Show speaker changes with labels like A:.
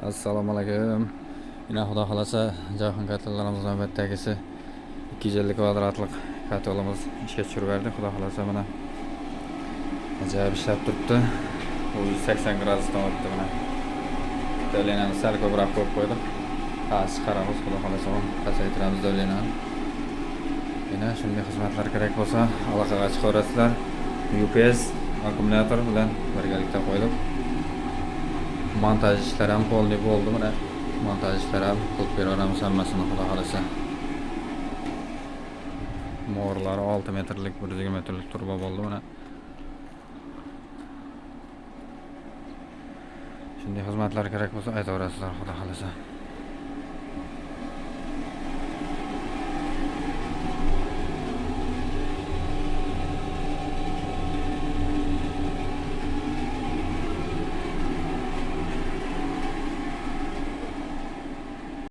A: Assalomu alaykum. Yine Xudo xolasa Jahon katalarimizdan bittagisi 250 kvadratlik katalimiz ishga tushirib berdik. Xudo xolasa mana ajoyib ishlab turibdi. U 180 gradusdan o'tdi mana. Dolenani sal ko'proq qo'yib qo'ydik. Past qaramiz, Xudo xolasa pasaytiramiz dolenani. Yana shunday xizmatlar kerak bo'lsa, aloqaga chiqaverasizlar. UPS akkumulyator bilan birgalikda qo'ydik. Montaj ishlari ham polni bo'ldi mana. Montaj ishlari ham qilib beraveramiz hammasini Xudo xolasa. Mo'rlari 6 metrlik, 120 metrlik turba bo'ldi mana. Shunday xizmatlar kerak bo'lsa aytaverasizlar Xudo xolasa.